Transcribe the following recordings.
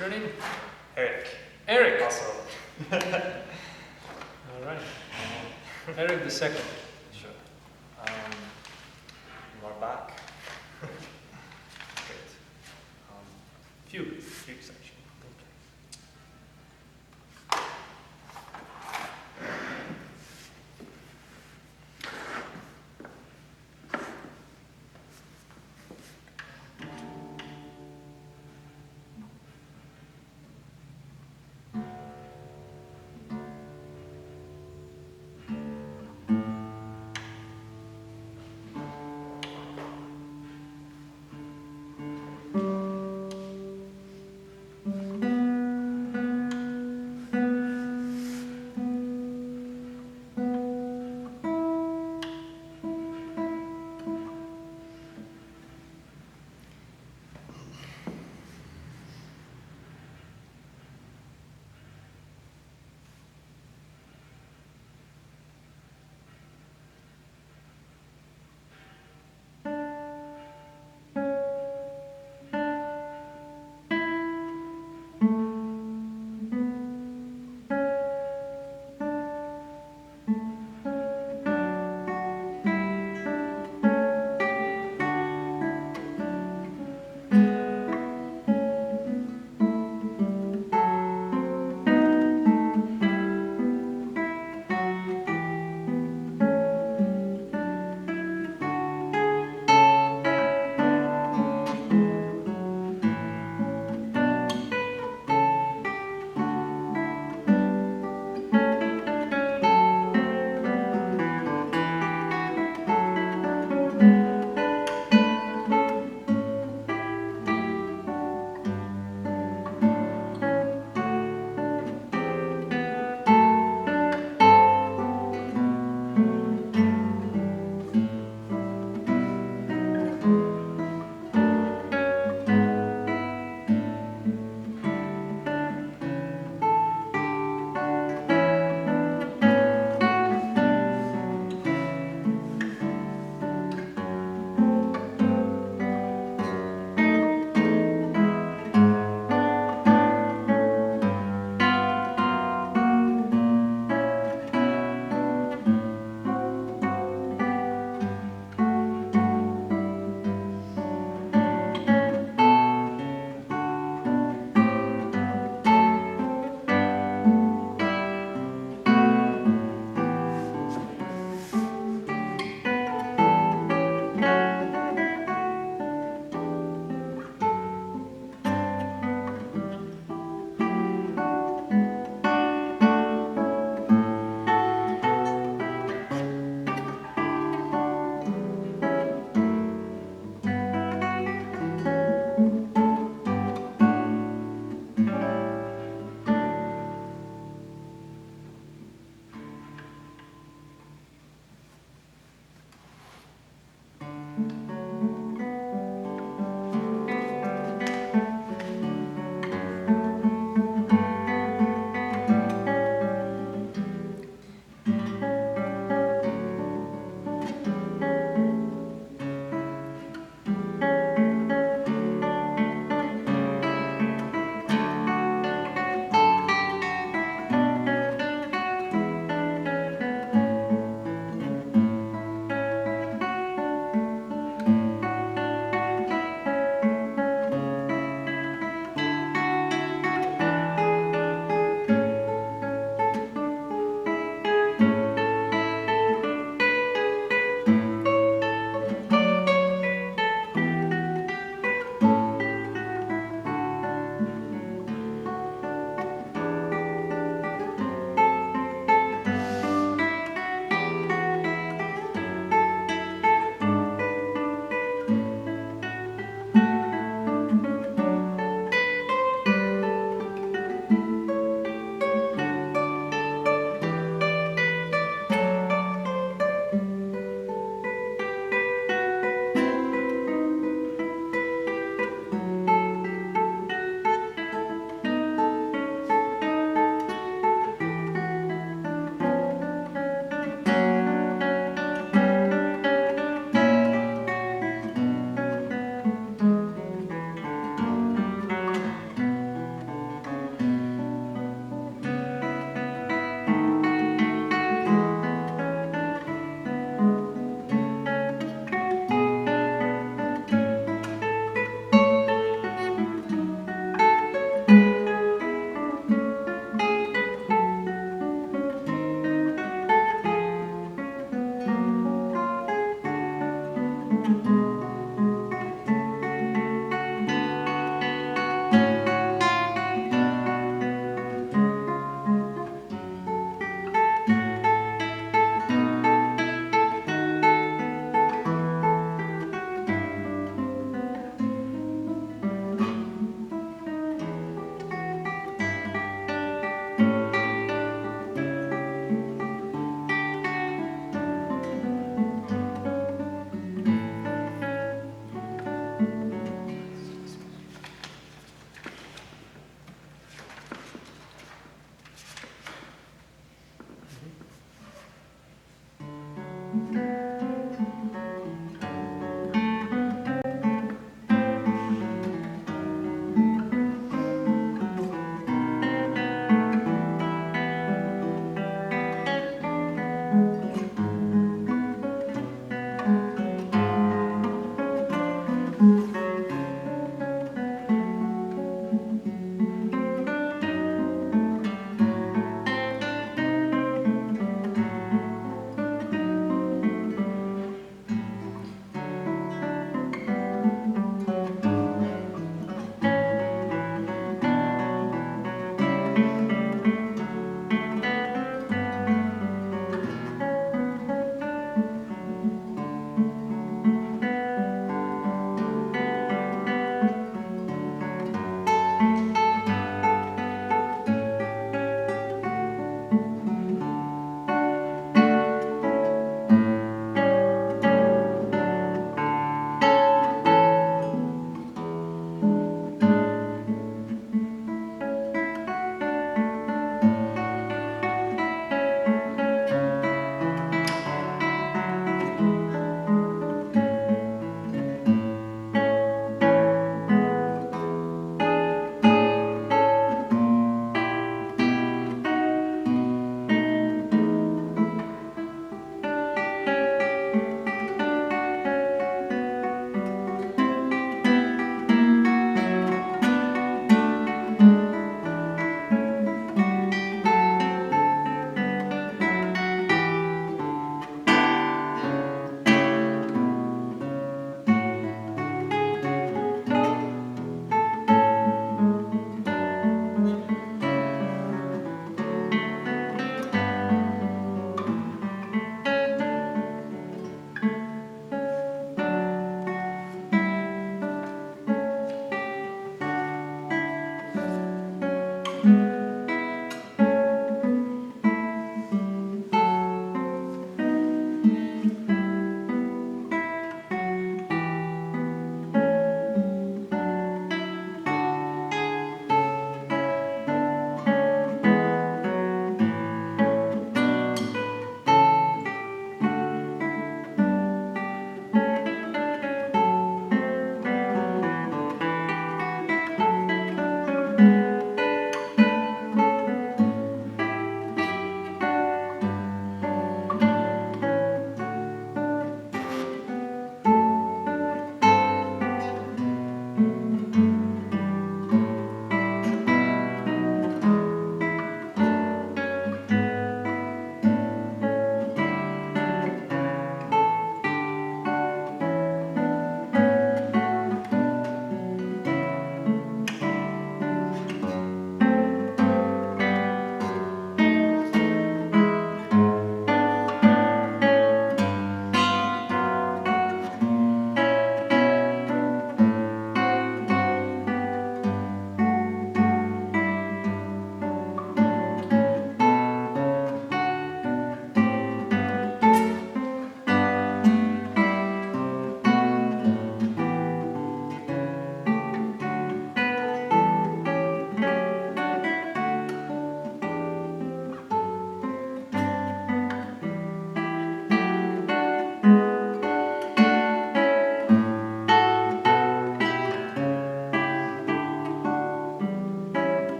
your name? Eric. Eric. Also. All right. Eric the second. Sure. More back. Great. Fugue. Fugue section.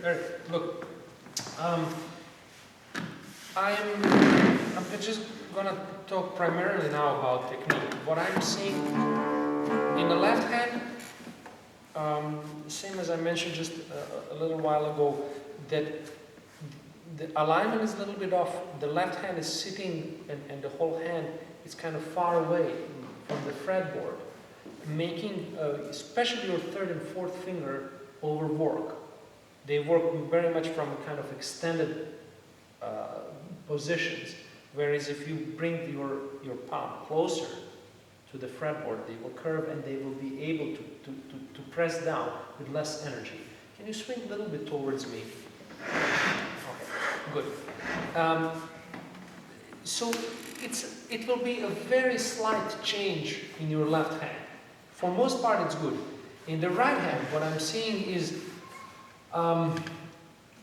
Eric, look, I'm just gonna talk primarily now about technique. What I'm seeing in the left hand, same as I mentioned just a little while ago, that the alignment is a little bit off. The left hand is sitting and the whole hand is kind of far away from the fretboard, making especially your third and fourth finger overwork. They work very much from kind of extended positions, whereas if you bring your palm closer to the fretboard, they will curve and they will be able to press down with less energy. Can you swing a little bit towards me? Okay, good. So it will be a very slight change in your left hand. For most part, it's good. In the right hand, what I'm seeing is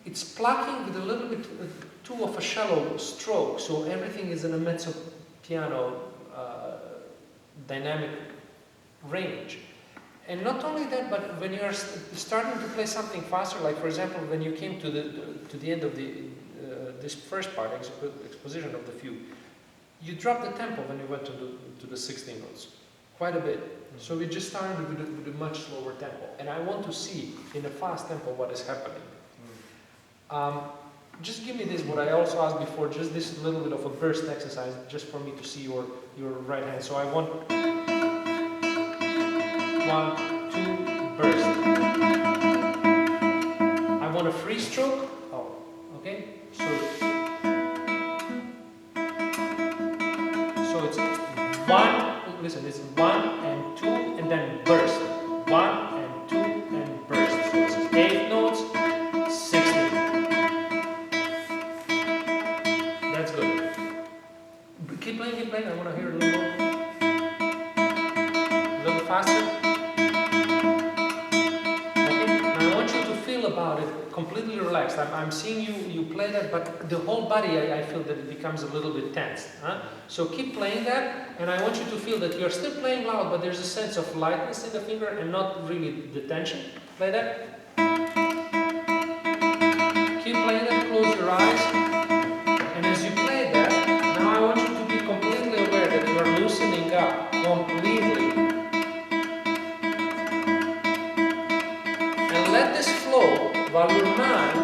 it's plucking with a little bit too of a shallow stroke, so everything is in a mezzo piano dynamic range. And not only that, but when you are starting to play something faster, like for example, when you came to the end of this first part, exposition of the fugue, you dropped the tempo when you went to the 16 notes, quite a bit. So we just started with a much slower tempo, and I want to see in a fast tempo what is happening. Just give me this, what I also asked before, just this little bit of a burst exercise, just for me to see your right hand. So I want 1, 2, burst. I want a free stroke. Oh, okay. So it's 1. Listen, it's 1 and 2, and then burst. 1 and 2 and burst. So it's 8 notes, 16. That's good. Keep playing. I want to hear a little more. A little faster. Okay. Now I want you to feel about it completely relaxed. I'm seeing you play that, but the whole body, I feel that it becomes a little bit tense. Huh? So keep playing that, and I want you to feel that you're still playing loud, but there's a sense of lightness in the finger and not really the tension. Play that. Keep playing that, close your eyes. And as you play that, now I want you to be completely aware that you're loosening up completely. And let this flow while your mind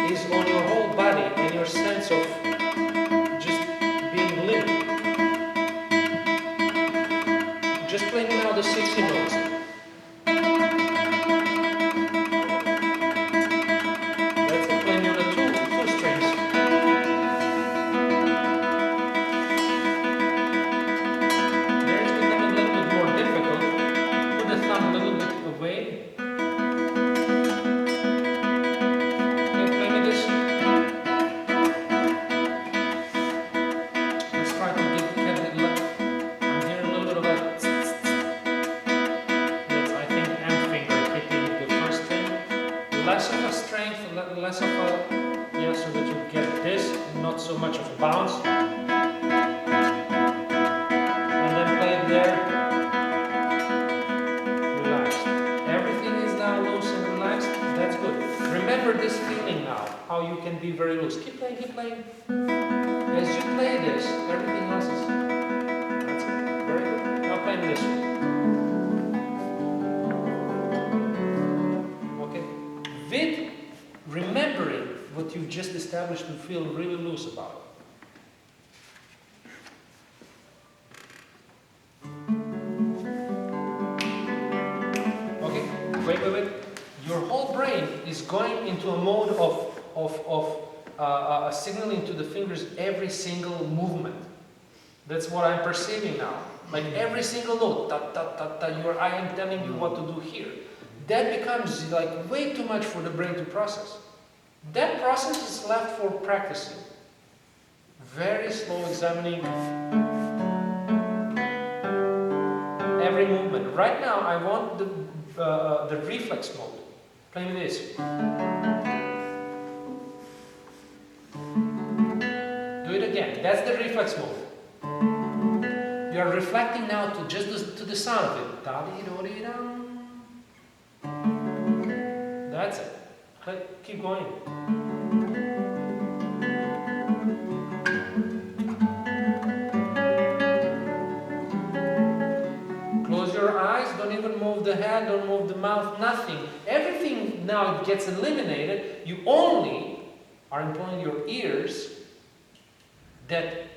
is on your whole body and your sense of just being limp. Just playing now the 60 notes. That's it, playing on the two strings. There it's becoming a little bit more difficult. Put the thumb a little bit away. Less of a, yeah, so that you get this, not so much of a bounce. And then play it there. Relaxed. Everything is now loose and relaxed. That's good. Remember this feeling now, how you can be very loose. Keep playing. As you play this, everything else is, that's it. Very good. Now playing this one. Okay. With remembering what you've just established and feel really loose about it. Okay, wait. Your whole brain is going into a mode of signaling to the fingers every single movement. That's what I'm perceiving now. Like every single note, I am telling you what to do here. That becomes like way too much for the brain to process. That process is left for practicing. Very slow examining every movement. Right now, I want the reflex mode. Playing this. Do it again. That's the reflex mode. You are reflecting now to just to the sound of it. That's it. Keep going. Close your eyes. Don't even move the hand. don't move the mouth, nothing. Everything now gets eliminated. You only are employing your ears that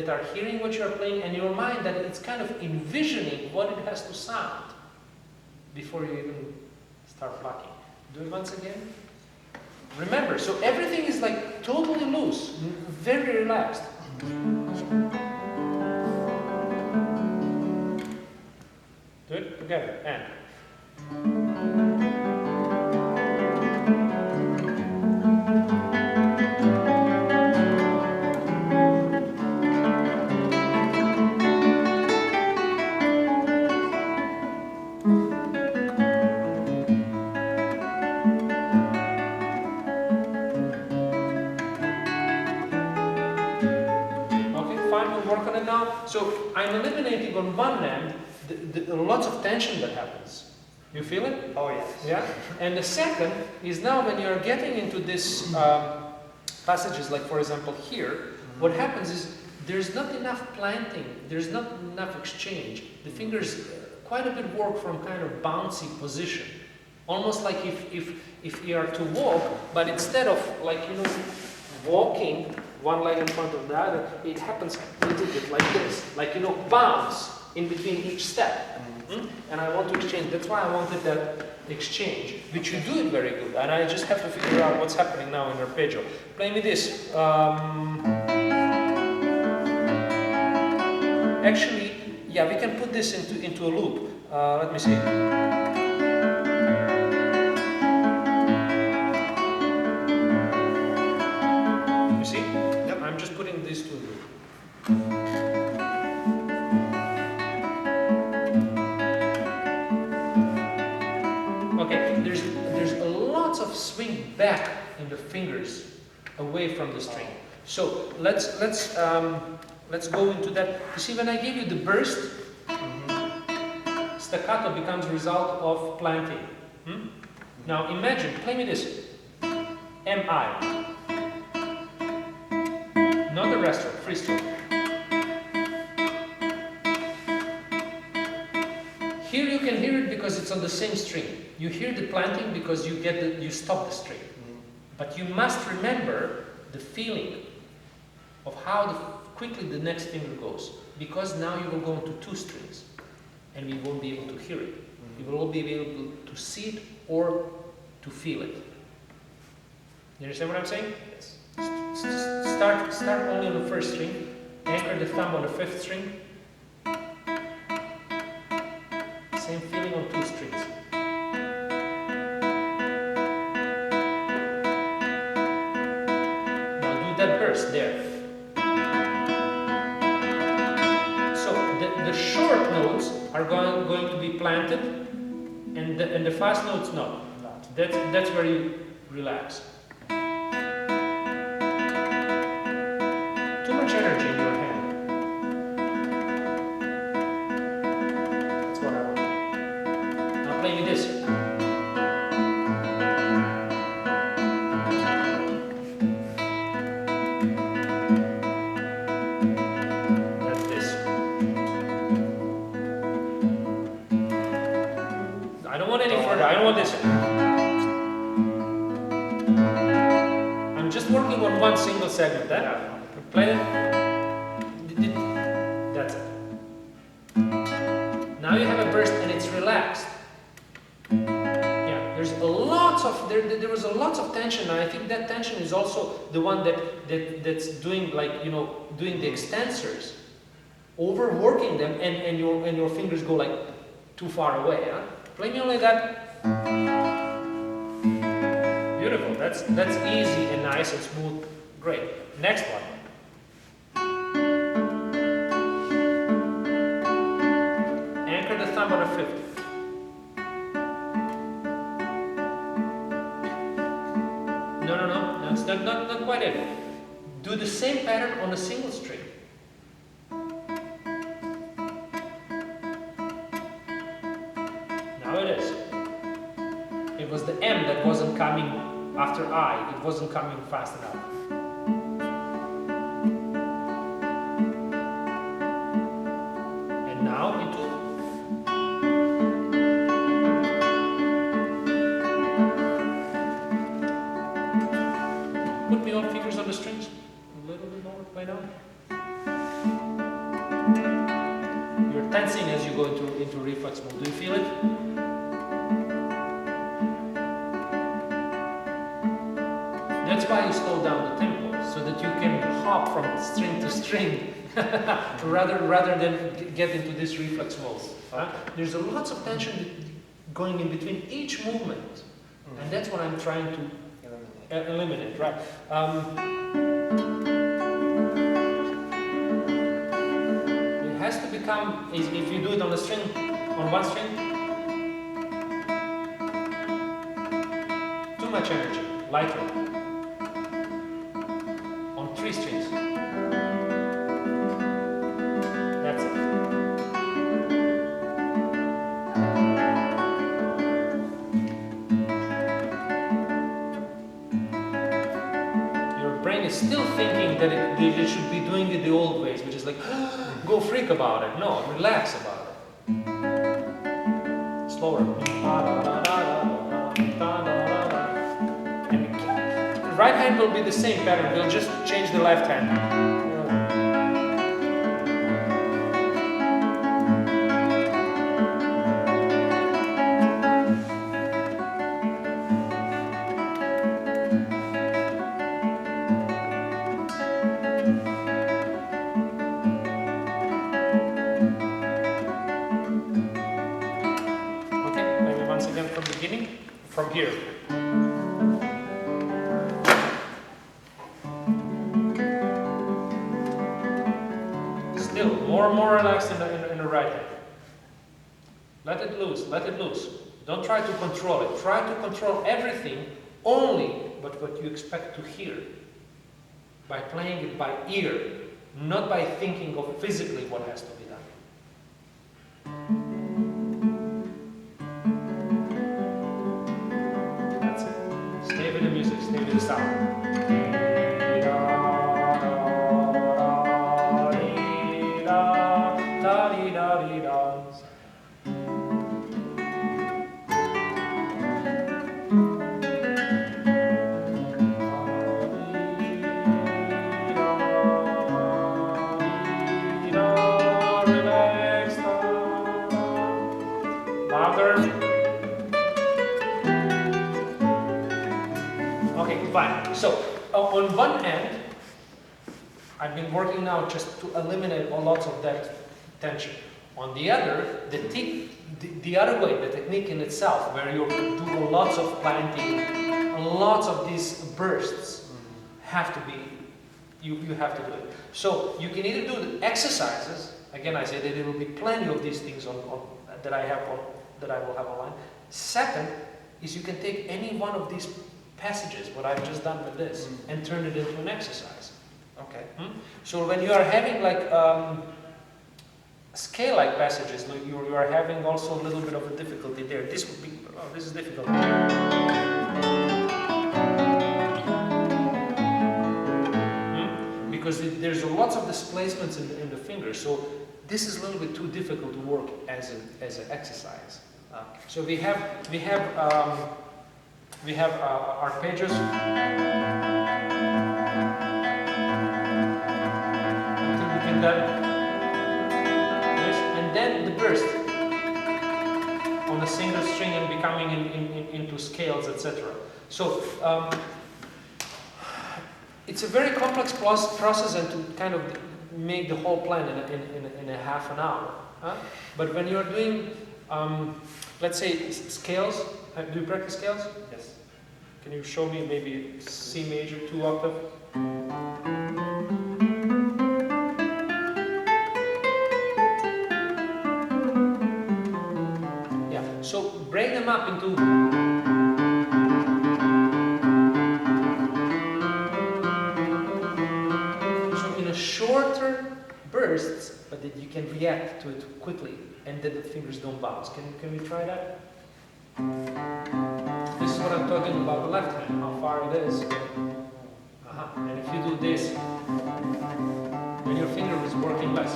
are hearing what you're playing, and your mind that it's kind of envisioning what it has to sound before you even start plucking. Do it once again. Remember, so everything is like totally loose, very relaxed. Do it together, and. So I'm eliminating on one end lots of tension that happens. You feel it? Oh yes. Yeah. And the second is now when you're getting into this passages, like for example here, what happens is there's not enough planting, there's not enough exchange. The fingers quite a bit work from kind of bouncy position, almost like if you are to walk, but instead of like walking one leg in front of the other, it happens a little bit like this, like bounce in between each step. And I want to exchange. That's why I wanted that exchange, which you do it very good. And I just have to figure out what's happening now in arpeggio. Play me this. Actually, yeah, we can put this into a loop. Let me see. I'm just putting these two. Okay, there's a lot of swing back in the fingers away from the string. So let's go into that. You see, when I give you the burst, staccato becomes a result of planting. Now imagine, play me this. M-I. Not the rest stroke, free stroke. Here you can hear it because it's on the same string. You hear the planting because you stop the string. But you must remember the feeling of how quickly the next finger goes, because now you will go into two strings, and we won't be able to hear it. You will all be able to see it or to feel it. You understand what I'm saying? Yes. Start only on the first string, anchor the thumb on the fifth string. Same feeling on two strings. Now do that burst there. So the short notes are going to be planted, and the fast notes not. That's where you relax. Too much energy in your hand. That's what I want. Now play me this. That's this. I don't want any further. I don't want this. I'm just working on one single segment. Yeah. Play it. That's it. Now you have a burst and it's relaxed. Yeah, there's a lot of there was a lot of tension, and I think that tension is also the one that's doing doing the extensors, overworking them, and your fingers go like too far away. Huh? Play me only that. Beautiful. That's easy and nice and smooth. Great. Next one. Anchor the thumb on a fifth. No. That's not quite it. Do the same pattern on a single string. Now it is. It was the M that wasn't coming after I. It wasn't coming fast enough. That's why you slow down the tempo, so that you can hop from string to string rather than get into this reflex mode. There's lots of tension going in between each movement, and that's what I'm trying to eliminate, right? It has to become, if you do it on a string, on one string, too much energy, lightly. On 3 strings. That's it. Your brain is still thinking that it should be doing it the old ways, which is like, go freak about it. No, relax about it. Slower. And the right hand will be the same pattern, we'll just change the left hand. From here. Still, more and more relaxed in the right hand. Let it loose, let it loose. Don't try to control it. Try to control everything only but what you expect to hear. By playing it by ear, not by thinking of physically what has to be done. Stay with the music, stay with the sound. Fine. So, on one hand, I've been working now just to eliminate lots of that tension. On the other, the other way, the technique in itself, where you do lots of planting, lots of these bursts, have to be, you have to do it. So, you can either do the exercises. Again, I say that there will be plenty of these things that I will have online. Second, is you can take any one of these passages, what I've just done with this, and turn it into an exercise. Okay. So when you are having like scale-like passages, you are having also a little bit of a difficulty there. This would be, this is difficult. Because there's lots of displacements in the fingers, so this is a little bit too difficult to work as an exercise. So we have arpeggios. We can do this, and then the burst on a single string and becoming into scales, etc. So it's a very complex process, and to kind of make the whole plan in a half an hour. But when you're doing, let's say, scales, do you practice scales? Yes. Can you show me maybe C major 2 octave? Yeah, so break them up into shorter bursts, but that you can react to it quickly and that the fingers don't bounce. Can we try that? This is what I'm talking about the left hand, how far it is. And if you do this, then your finger is working less.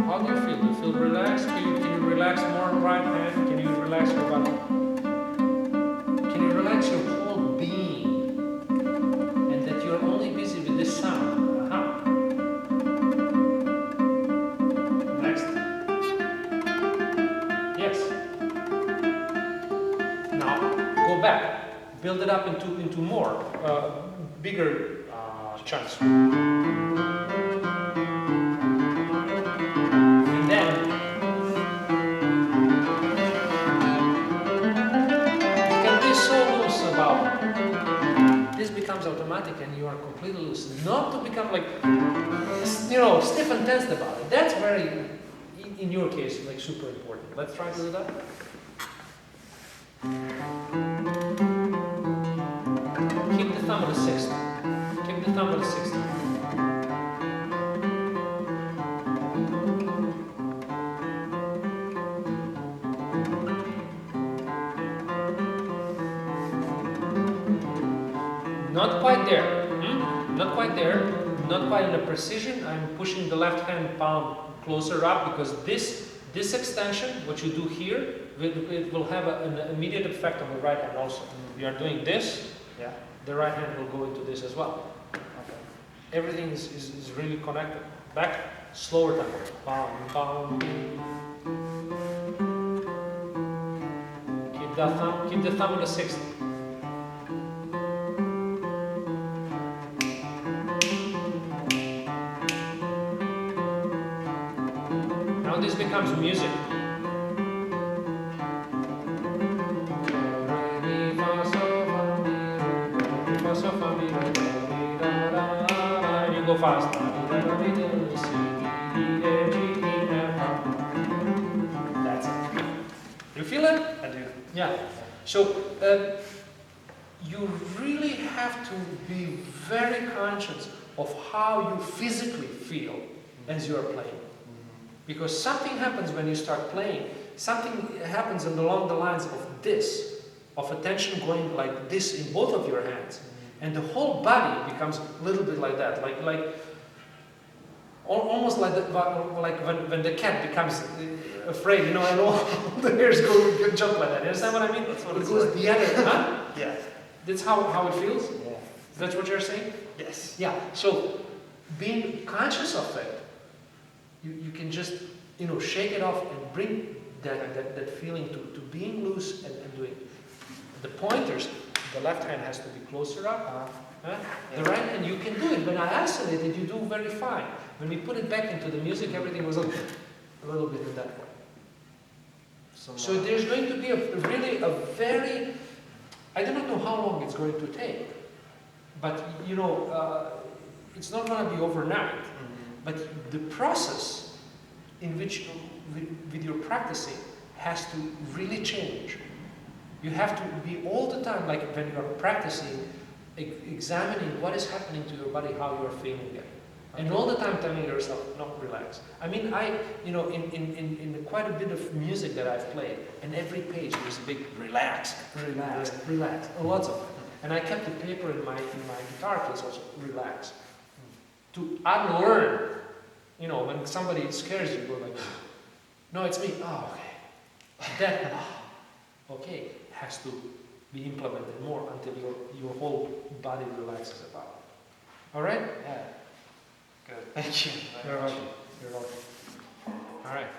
How do you feel? Do you feel relaxed? Can you relax more on the right hand? Can you relax your body? Can you relax your whole being? And that you're only busy with this sound. Next. back. Build it up into more, bigger chunks. And then you can be so loose about this becomes automatic and you are completely loose. Not to become like, stiff and tense about it. That's very, in your case, like super important. Let's try to do that. Keep the thumb on the sixth. Keep the thumb on the sixth. Not quite there. Not quite there. Not quite in the precision. I'm pushing the left hand palm closer up because this extension, what you do here, it will have an immediate effect on the right hand also. We are doing this. Yeah. The right hand will go into this as well. Okay. Everything is really connected. Back, slower tempo. Bam, bam. Keep the thumb on the sixth. Now this becomes music. And you go fast. That's it. You feel it? I do. Yeah. So you really have to be very conscious of how you physically feel as you are playing. Because something happens when you start playing. Something happens along the lines of this, of attention going like this in both of your hands. And the whole body becomes a little bit like that, almost like when the cat becomes afraid, and all the hairs go jump like that. You understand what I mean? That's what it goes the other, huh? Yeah. That's how it feels? Yeah. That's what you're saying? Yes. Yeah. So being conscious of it, you can just shake it off and bring that feeling to being loose and doing the pointers. The left hand has to be closer up. The right hand, you can do it. When I isolated, you do very fine. When we put it back into the music, everything was a little bit in that way. So there's going to be a very, I do not know how long it's going to take, but it's not going to be overnight. But the process in which, with your practicing, has to really change. You have to be all the time, like when you are practicing, examining what is happening to your body, how you are feeling it. And all the time telling yourself, no, relax. I mean, in quite a bit of music that I've played, and every page there's a big relax, relax, relax, lots of them. And I kept the paper in my guitar case also, relax. To unlearn, when somebody scares you, go like, no, it's me. Oh, okay. That, okay, has to be implemented more until your whole body relaxes about it. All right? Yeah. Good. Thank you. You're welcome. You're welcome. All right.